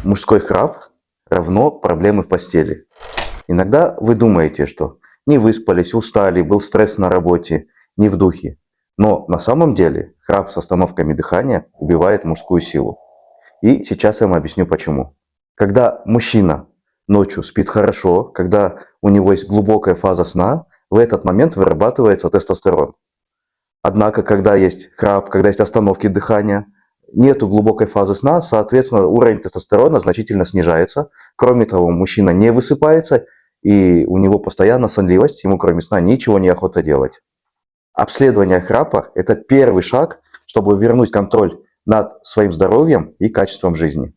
Мужской храп равно проблемы в постели. Иногда вы думаете, что не выспались, устали, был стресс на работе, не в духе. Но на самом деле храп с остановками дыхания убивает мужскую силу. И сейчас я вам объясню почему. Когда мужчина ночью спит хорошо, когда у него есть глубокая фаза сна, в этот момент вырабатывается тестостерон. Однако, когда есть храп, когда есть остановки дыхания, нету глубокой фазы сна, соответственно, уровень тестостерона значительно снижается. Кроме того, мужчина не высыпается, и у него постоянно сонливость, ему кроме сна ничего не охота делать. Обследование храпа – это первый шаг, чтобы вернуть контроль над своим здоровьем и качеством жизни.